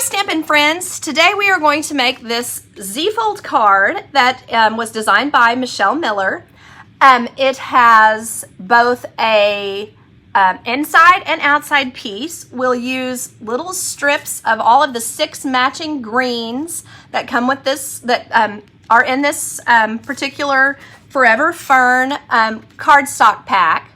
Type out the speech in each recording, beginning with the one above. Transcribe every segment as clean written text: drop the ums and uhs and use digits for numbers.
Stampin' friends. Today we are going to make this Z-fold card that was designed by Michele Miller. It has both a inside and outside piece. We'll use little strips of all of the 6 matching greens that come with this, that are in this particular Forever Fern cardstock pack.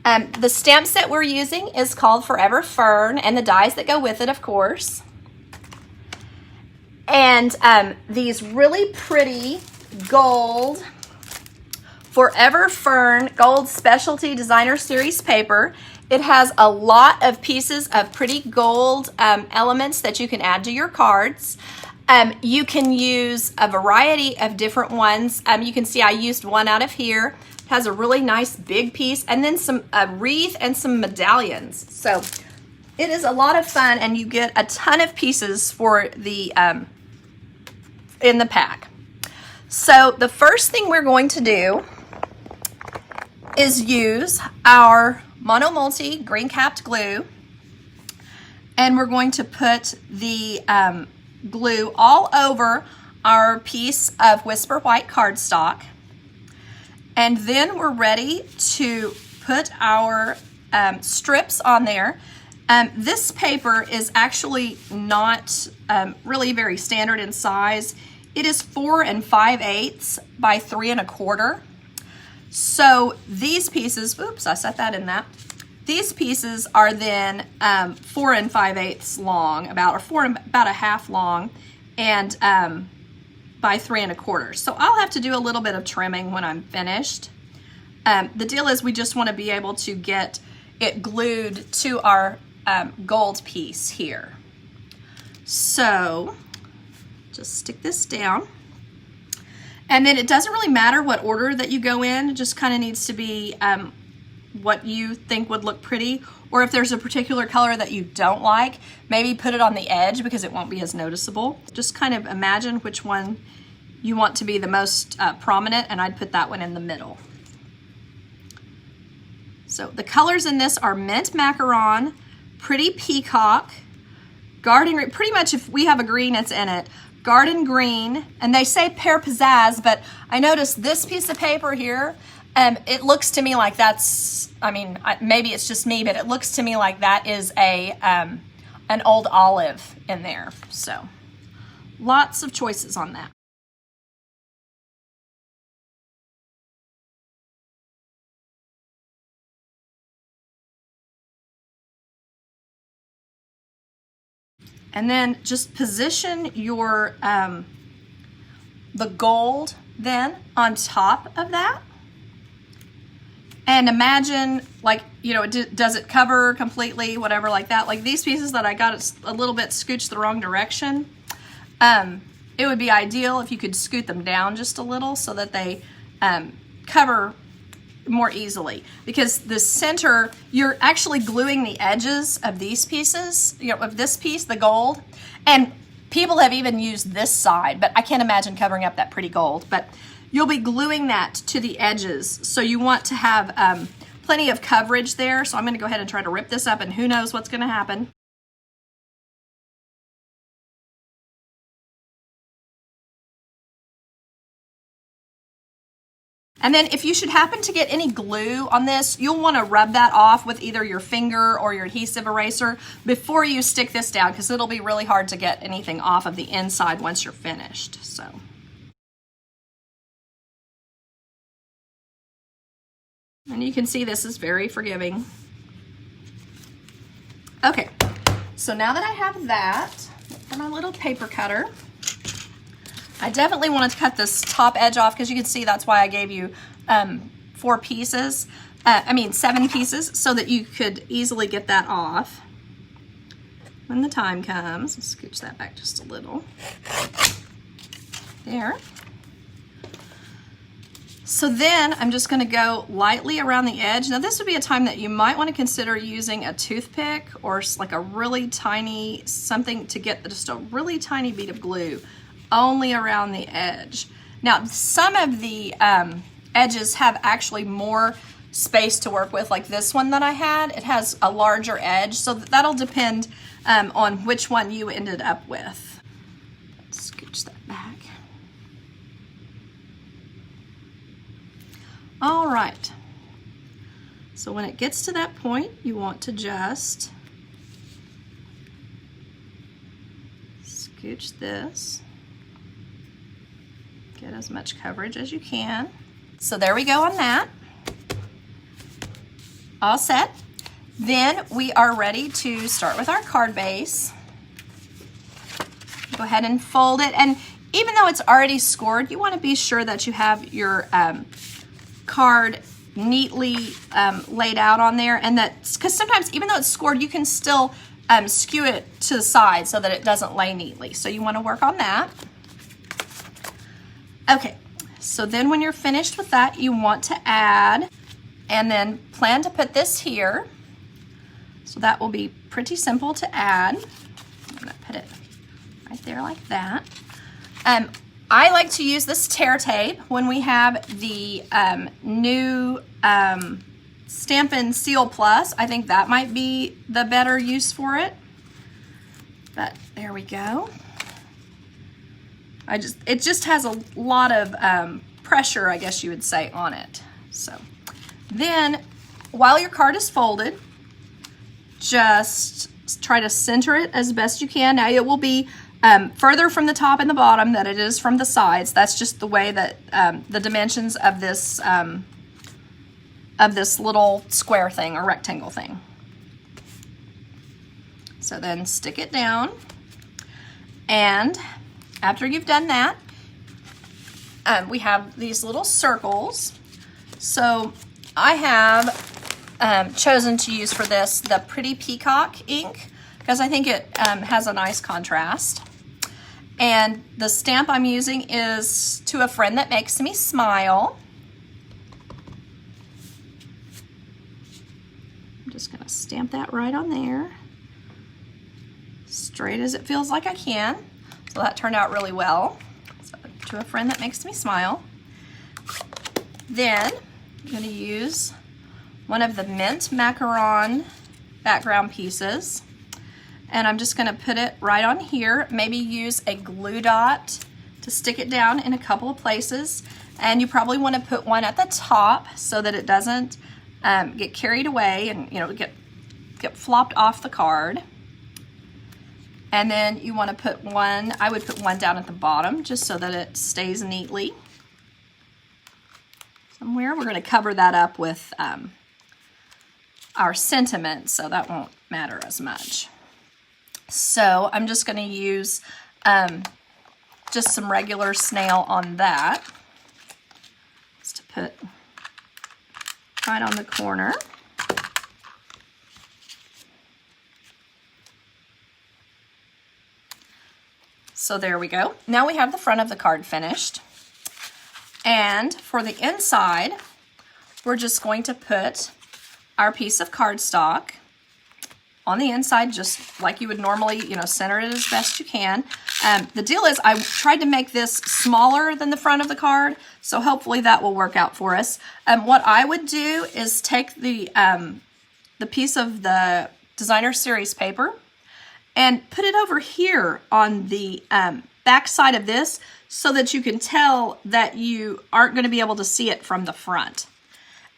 The stamp set we're using is called Forever Fern, and the dies that go with it, of course. And these really pretty gold Forever Fern Gold Specialty Designer Series paper. It has a lot of pieces of pretty gold elements that you can add to your cards. You can use a variety of different ones. You can see I used one out of here. It has a really nice big piece, and then some wreath and some medallions. So it is a lot of fun, and you get a ton of pieces for the in the pack. So the first thing we're going to do is use our Mono Multi green capped glue, and we're going to put the glue all over our piece of Whisper White cardstock, and then we're ready to put our strips on there. This paper is actually not really very standard in size. It is 4 5/8 by 3 1/4. So these pieces, oops, I set that in that. These pieces are then 4 5/8 long, about a half long, and by 3 1/4. So I'll have to do a little bit of trimming when I'm finished. The deal is we just want to be able to get it glued to our gold piece here. So just stick this down. And then it doesn't really matter what order that you go in. It just kind of needs to be what you think would look pretty. Or if there's a particular color that you don't like, maybe put it on the edge because it won't be as noticeable. Just kind of imagine which one you want to be the most prominent, and I'd put that one in the middle. So the colors in this are Mint Macaron, Pretty Peacock, Garden, pretty much if we have a green, it's in it. Garden Green, and they say Pear Pizzazz, but I noticed this piece of paper here, it looks to me like that's, I mean, maybe it's just me, but it looks to me like that is an old olive in there. So lots of choices on that. And then just position your the gold then on top of that, and imagine, like, you know, does it cover completely, whatever, like that. Like these pieces that I got it a little bit scooched the wrong direction. It would be ideal if you could scoot them down just a little so that they cover more easily, because the center, you're actually gluing the edges of these pieces, you know, of this piece, the gold, and people have even used this side, but I can't imagine covering up that pretty gold, but you'll be gluing that to the edges, so you want to have plenty of coverage there. So I'm going to go ahead and try to rip this up, and who knows what's going to happen. And then if you should happen to get any glue on this, you'll want to rub that off with either your finger or your adhesive eraser before you stick this down, because it'll be really hard to get anything off of the inside once you're finished. So. And you can see this is very forgiving. Okay, so now that I have that, for my little paper cutter, I definitely wanted to cut this top edge off, because you can see that's why I gave you 7 pieces, so that you could easily get that off when the time comes. Let's scooch that back just a little. There. So then I'm just going to go lightly around the edge. Now this would be a time that you might want to consider using a toothpick or like a really tiny, something to get just a really tiny bead of glue only around the edge. Now some of the edges have actually more space to work with. Like this one that I had, it has a larger edge, so that'll depend on which one you ended up with. Let's scooch that back. All right, so when it gets to that point, you want to just scooch this, get as much coverage as you can. So there we go on that. All set. Then we are ready to start with our card base. Go ahead and fold it, and even though it's already scored, you want to be sure that you have your card neatly laid out on there, and that, because sometimes even though it's scored, you can still skew it to the side so that it doesn't lay neatly. So you want to work on that. Okay, so then when you're finished with that, you want to add, and then plan to put this here. So that will be pretty simple to add. I'm gonna put it right there like that. I like to use this tear tape when we have the new Stampin' Seal Plus. I think that might be the better use for it. But there we go. It just has a lot of pressure, I guess you would say, on it. So then, while your card is folded, just try to center it as best you can. Now it will be further from the top and the bottom than it is from the sides. That's just the way that the dimensions of this little square thing or rectangle thing. So then stick it down, and after you've done that, we have these little circles. So I have chosen to use for this the Pretty Peacock ink because I think it has a nice contrast. And the stamp I'm using is To a Friend That Makes Me Smile. I'm just gonna stamp that right on there, straight as it feels like I can. So that turned out really well. So, To a Friend That Makes Me Smile. Then I'm gonna use one of the mint macaron background pieces, and I'm just gonna put it right on here. Maybe use a glue dot to stick it down in a couple of places, and you probably want to put one at the top so that it doesn't get carried away and get flopped off the card. And then you want to put one, I would put one down at the bottom just so that it stays neatly somewhere. We're going to cover that up with our sentiment, so that won't matter as much. So I'm just going to use just some regular snail on that, just to put right on the corner. So there we go. Now we have the front of the card finished. And for the inside, we're just going to put our piece of cardstock on the inside, just like you would normally, center it as best you can. The deal is I tried to make this smaller than the front of the card, so hopefully that will work out for us. What I would do is take the piece of the designer series paper and put it over here on the back side of this so that you can tell that you aren't going to be able to see it from the front.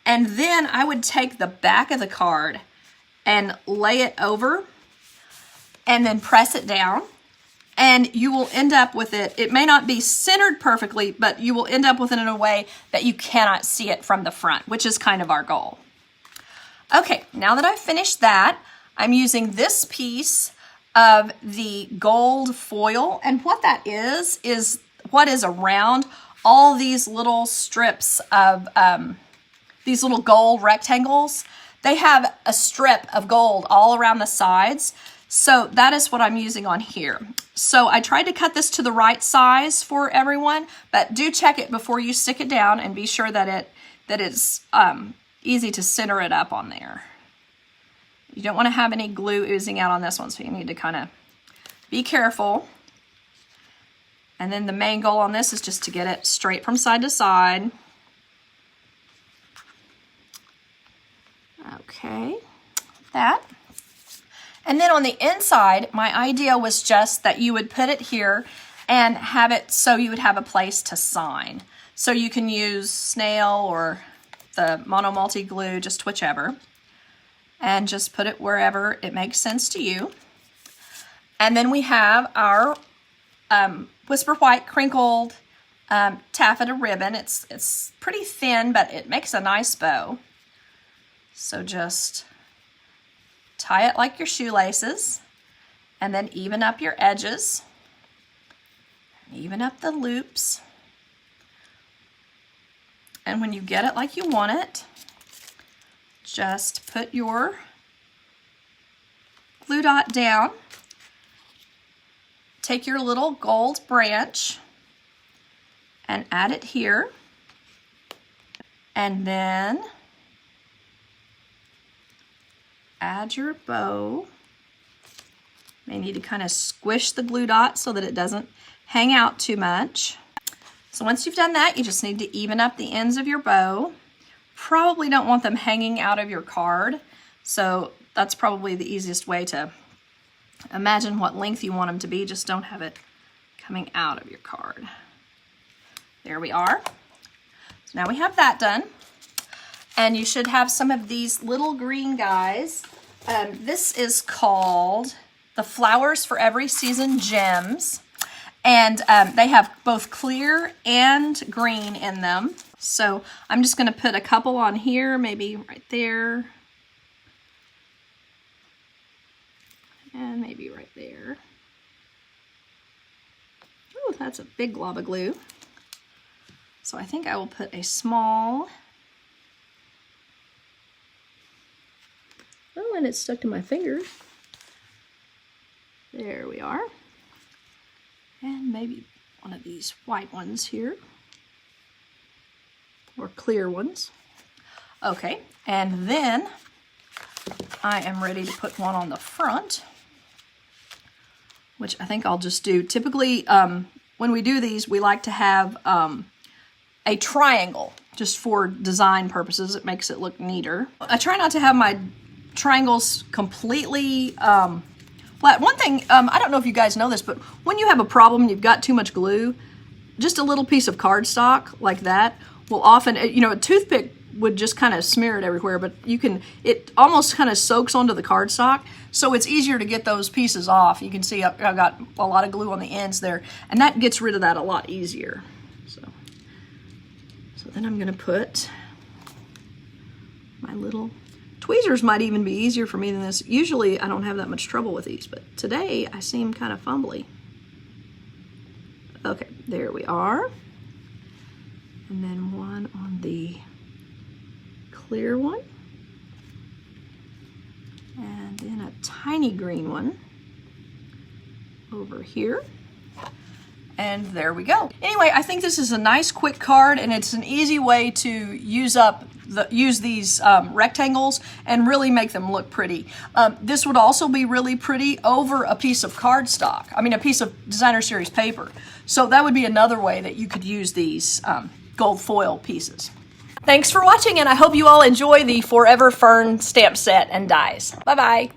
And then I would take the back of the card and lay it over and then press it down, and you will end up with it. It may not be centered perfectly, but you will end up with it in a way that you cannot see it from the front, which is kind of our goal. Okay, now that I've finished that, I'm using this piece of the gold foil, and what that is what is around all these little strips of these little gold rectangles. They have a strip of gold all around the sides, so that is what I'm using on here. So I tried to cut this to the right size for everyone, but do check it before you stick it down and be sure that it's easy to center it up on there. You don't want to have any glue oozing out on this one, so you need to kind of be careful. And then the main goal on this is just to get it straight from side to side. Okay, that. And then on the inside, my idea was just that you would put it here and have it so you would have a place to sign. So you can use snail or the mono multi glue, just whichever, and just put it wherever it makes sense to you. And then we have our Whisper White crinkled taffeta ribbon. It's pretty thin, but it makes a nice bow. So just tie it like your shoelaces, and then even up your edges, even up the loops. And when you get it like you want it, just put your glue dot down, take your little gold branch and add it here, and then add your bow. May need to kind of squish the glue dot so that it doesn't hang out too much. So once you've done that, you just need to even up the ends of your bow. Probably don't want them hanging out of your card, so that's probably the easiest way to imagine what length you want them to be. Just don't have it coming out of your card. There we are. So now we have that done. And you should have some of these little green guys. This is called the Flowers for Every Season Gems. And they have both clear and green in them. So I'm just going to put a couple on here, maybe right there. And maybe right there. Oh, that's a big glob of glue. So I think I will put a small. Oh, and it's stuck to my fingers. There we are. And maybe one of these white ones here. Or clear ones. Okay, and then I am ready to put one on the front, which I think I'll just do. Typically, when we do these, we like to have a triangle, just for design purposes. It makes it look neater. I try not to have my triangles completely flat. One thing, I don't know if you guys know this, but when you have a problem and you've got too much glue, just a little piece of cardstock like that will often, you know, a toothpick would just kind of smear it everywhere, but you can, it almost kind of soaks onto the cardstock, so it's easier to get those pieces off. You can see I've got a lot of glue on the ends there, and that gets rid of that a lot easier. So then I'm going to put my little tweezers. Might even be easier for me than this. Usually I don't have that much trouble with these, but today I seem kind of fumbly. Okay, there we are. And then one on the clear one. And then a tiny green one over here. And there we go. Anyway, I think this is a nice quick card, and it's an easy way to use these rectangles and really make them look pretty. This would also be really pretty over a piece of cardstock. I mean, a piece of designer series paper. So that would be another way that you could use these gold foil pieces. Thanks for watching, and I hope you all enjoy the Forever Fern stamp set and dies. Bye-bye.